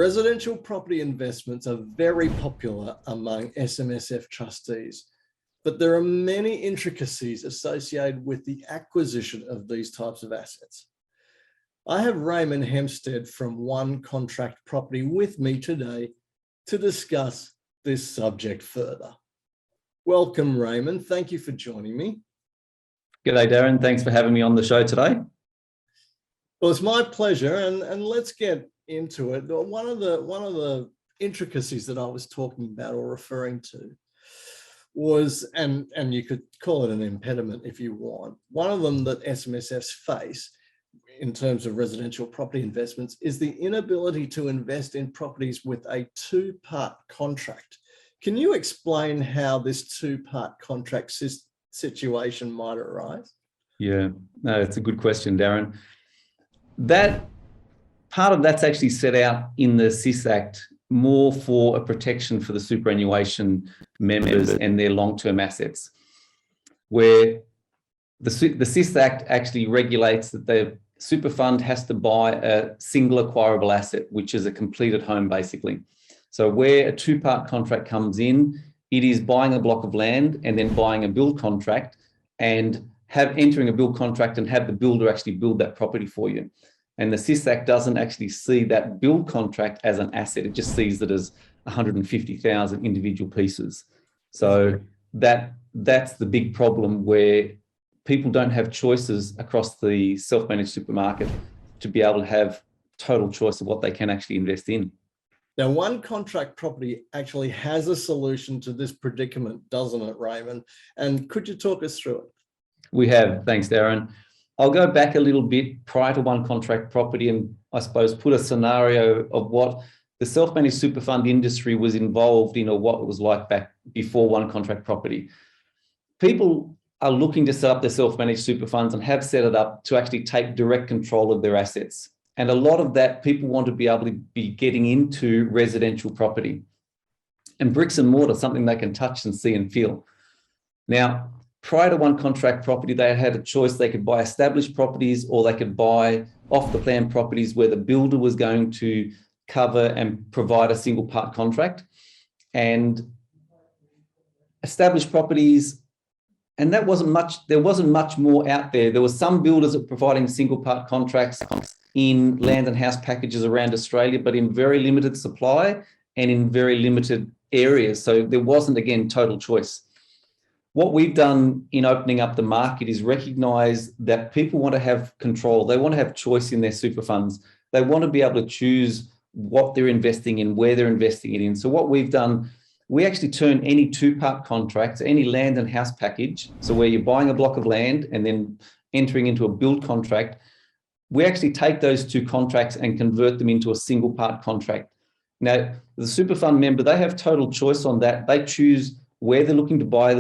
Residential property investments are very popular among SMSF trustees, but there are many intricacies associated with the acquisition of these types of assets. I have Raymond Hempstead from One Contract Property with me today to discuss this subject further. Welcome, Raymond. Thank you for joining me. G'day, Darren. Thanks for having me on the show today. Well, it's my pleasure, and let's get into it. One of the intricacies that I was talking about or referring to was, and you could call it an impediment if you want, one of them that SMSFs face in terms of residential property investments is the inability to invest in properties with a two-part contract. Can you explain how this two-part contract situation might arise? Yeah, no, it's a good question, Darren. That part of that's actually set out in the SIS Act more for a protection for the superannuation members and their long-term assets, where the SIS Act actually regulates that the super fund has to buy a single acquirable asset, which is a completed home, basically. So where a two-part contract comes in, it is buying a block of land and then buying a build contract and entering a build contract and have the builder actually build that property for you. And the SIS Act doesn't actually see that build contract as an asset. It just sees it as 150,000 individual pieces. So that's the big problem, where people don't have choices across the self-managed supermarket to be able to have total choice of what they can actually invest in. Now, One Contract Property actually has a solution to this predicament, doesn't it, Raymond? And could you talk us through it? We have, thanks, Darren. I'll go back a little bit prior to One Contract Property and I suppose put a scenario of what the self-managed super fund industry was involved in, or what it was like back before One Contract Property. People are looking to set up their self-managed super funds and have set it up to actually take direct control of their assets. And a lot of that, people want to be able to be getting into residential property. And bricks and mortar, something they can touch and see and feel. Now, prior to One Contract Property, they had a choice. They could buy established properties, or they could buy off-the-plan properties where the builder was going to cover and provide a single part contract. And established properties, and that wasn't much, there wasn't much more out there. There were some builders that were providing single part contracts in land and house packages around Australia, but in very limited supply and in very limited areas. So there wasn't, again, total choice. What we've done in opening up the market is recognise that people want to have control. They want to have choice in their super funds. They want to be able to choose what they're investing in, where they're investing it in. So what we've done, we actually turn any two-part contracts, any land and house package, so where you're buying a block of land and then entering into a build contract, we actually take those two contracts and convert them into a single part contract. Now, the super fund member, they have total choice on that. They choose where they're looking to buy,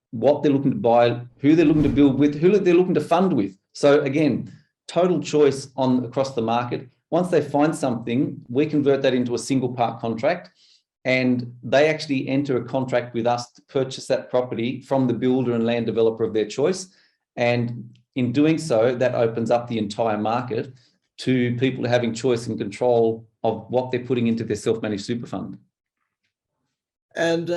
what they're looking to buy, who they're looking to build with, who they're looking to fund with. So again, total choice across the market. Once they find something, we convert that into a single part contract, and they actually enter a contract with us to purchase that property from the builder and land developer of their choice. And in doing so, that opens up the entire market to people having choice and control of what they're putting into their self-managed super fund. And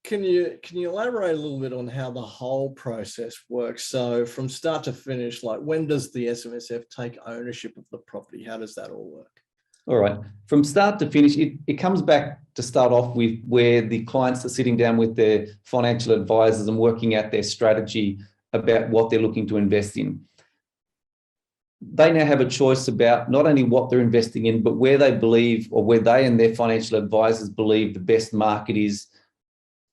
can you elaborate a little bit on how the whole process works? So from start to finish, like when does the SMSF take ownership of the property? How does that all work? All right. From start to finish, it comes back to start off with where the clients are sitting down with their financial advisors and working out their strategy about what they're looking to invest in. They now have a choice about not only what they're investing in, but where they believe, or where they and their financial advisors believe the best market is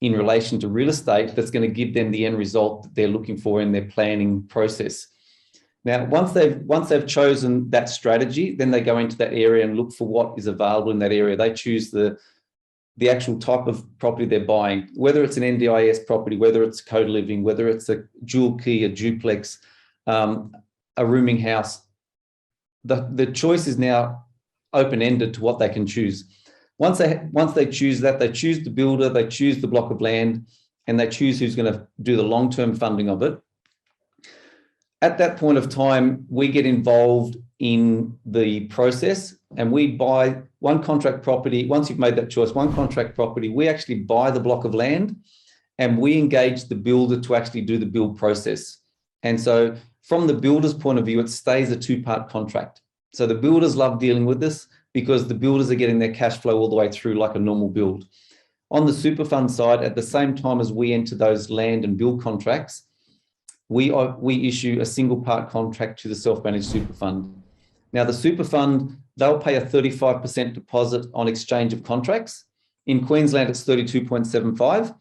in relation to real estate that's going to give them the end result that they're looking for in their planning process. Now, once they've chosen that strategy, then they go into that area and look for what is available in that area. They choose the actual type of property they're buying, whether it's an NDIS property, whether it's co-living, whether it's a dual key, a duplex, a rooming house. The choice is now open-ended to what they can choose. Once they choose that, they choose the builder, they choose the block of land, and they choose who's going to do the long-term funding of it. At that point of time, we get involved in the process and we buy one contract property. Once you've made that choice, one contract property, we actually buy the block of land and we engage the builder to actually do the build process. And so from the builder's point of view, it stays a two-part contract. So the builders love dealing with this because the builders are getting their cash flow all the way through like a normal build. On the super fund side, at the same time as we enter those land and build contracts, we issue a single part contract to the self-managed super fund. Now the super fund, they'll pay a 35% deposit on exchange of contracts. In Queensland, it's 32.75.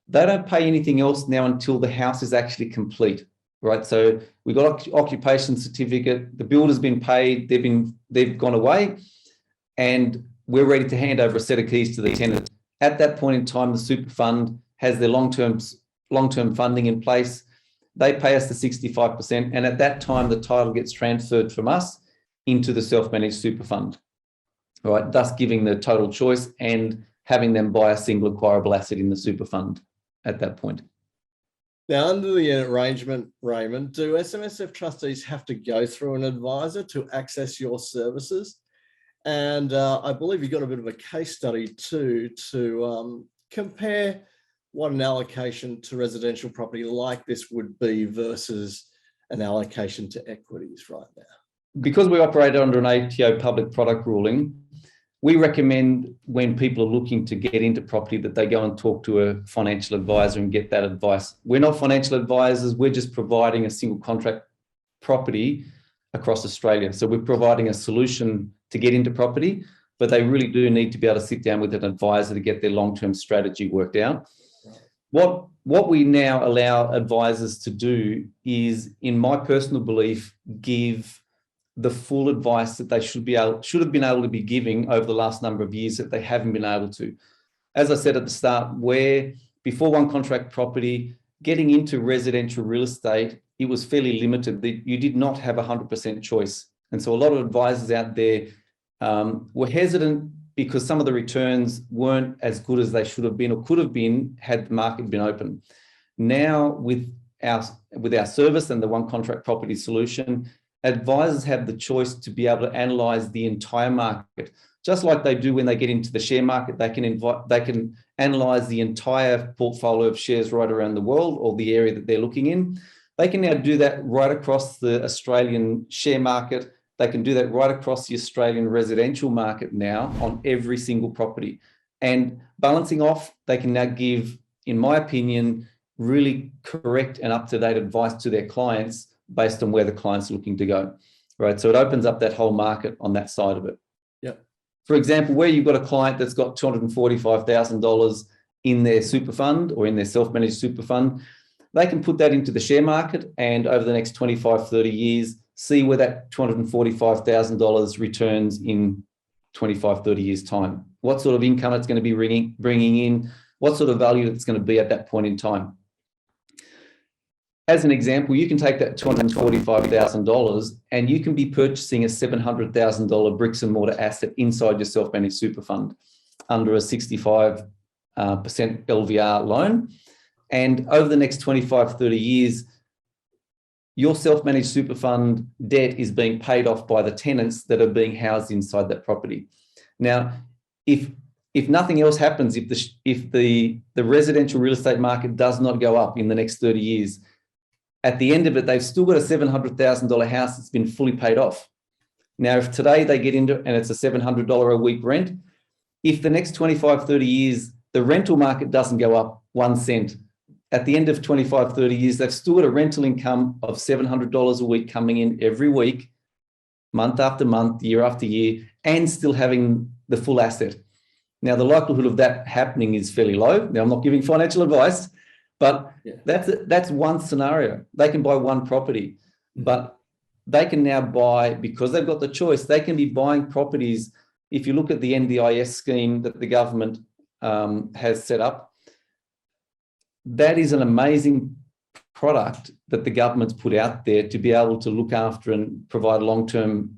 They don't pay anything else now until the house is actually complete, right? So we got occupation certificate, the builder's been paid, they've gone away, and we're ready to hand over a set of keys to the tenant. At that point in time, the super fund has their long-term funding in place. They pay us the 65%, and at that time, the title gets transferred from us into the self-managed super fund, all right? Thus giving the total choice and having them buy a single acquirable asset in the super fund at that point. Now, under the arrangement, Raymond, do SMSF trustees have to go through an advisor to access your services? And I believe you've got a bit of a case study too to compare what an allocation to residential property like this would be versus an allocation to equities right now. Because we operate under an ATO public product ruling, we recommend when people are looking to get into property that they go and talk to a financial advisor and get that advice. We're not financial advisors, we're just providing a single contract property across Australia. So we're providing a solution to get into property, but they really do need to be able to sit down with an advisor to get their long-term strategy worked out. What we now allow advisors to do is, in my personal belief, give the full advice that they should have been able to be giving over the last number of years that they haven't been able to. As I said at the start, where before one contract property, getting into residential real estate, it was fairly limited. You did not have 100% choice. And so a lot of advisors out there were hesitant because some of the returns weren't as good as they should have been or could have been had the market been open. Now with our service and the one contract property solution, advisors have the choice to be able to analyze the entire market, just like they do when they get into the share market. They can analyze the entire portfolio of shares right around the world or the area that they're looking in. They can now do that right across the Australian share market. They can do that right across the Australian residential market now on every single property. And balancing off, they can now give, in my opinion, really correct and up-to-date advice to their clients based on where the client's looking to go, right? So it opens up that whole market on that side of it. Yeah. For example, where you've got a client that's got $245,000 in their super fund or in their self-managed super fund, they can put that into the share market and over the next 25, 30 years, see where that $245,000 returns in 25, 30 years' time. What sort of income it's going to be bringing in, what sort of value it's going to be at that point in time. As an example, you can take that $245,000 and you can be purchasing a $700,000 bricks and mortar asset inside your self-managed super fund under a 65% LVR loan. And over the next 25, 30 years, your self-managed super fund debt is being paid off by the tenants that are being housed inside that property. Now, if nothing else happens, if the residential real estate market does not go up in the next 30 years, at the end of it, they've still got a $700,000 house that's been fully paid off. Now, if today they get into it and it's a $700 a week rent, if the next 25, 30 years, the rental market doesn't go up 1 cent, at the end of 25, 30 years, they've still got a rental income of $700 a week coming in every week, month after month, year after year, and still having the full asset. Now, the likelihood of that happening is fairly low. Now, I'm not giving financial advice, but that's one scenario. They can buy one property, but they can now buy, because they've got the choice, they can be buying properties. If you look at the NDIS scheme that the government has set up, that is an amazing product that the government's put out there to be able to look after and provide long-term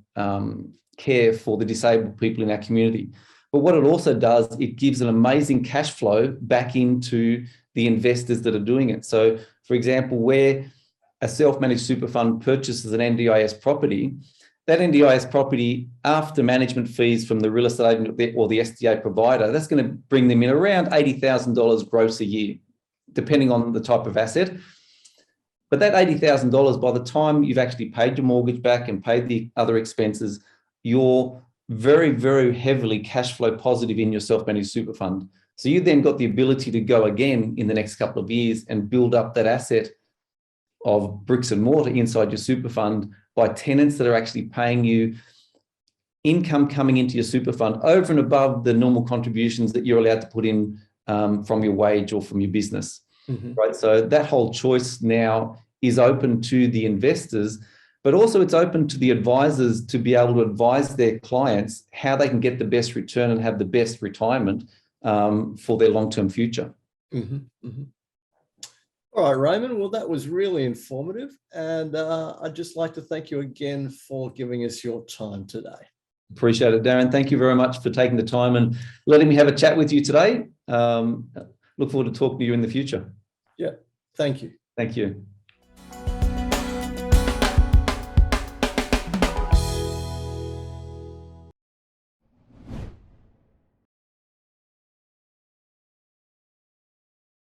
care for the disabled people in our community. But what it also does, it gives an amazing cash flow back into the investors that are doing it. So, for example, where a self-managed super fund purchases an NDIS property, that NDIS property, after management fees from the real estate agent or the SDA provider, that's going to bring them in around $80,000 gross a year, depending on the type of asset. But that $80,000, by the time you've actually paid your mortgage back and paid the other expenses, you're very, very heavily cash flow positive in your self-managed super fund. So you then got the ability to go again in the next couple of years and build up that asset of bricks and mortar inside your super fund by tenants that are actually paying you income coming into your super fund over and above the normal contributions that you're allowed to put in from your wage or from your business. Mhm. Right. So that whole choice now is open to the investors, but also it's open to the advisors to be able to advise their clients how they can get the best return and have the best retirement for their long-term future. Mhm, mhm. All right, Raymond. Well, that was really informative. And I'd just like to thank you again for giving us your time today. Appreciate it, Darren. Thank you very much for taking the time and letting me have a chat with you today. Look forward to talking to you in the future. Yeah, thank you. Thank you.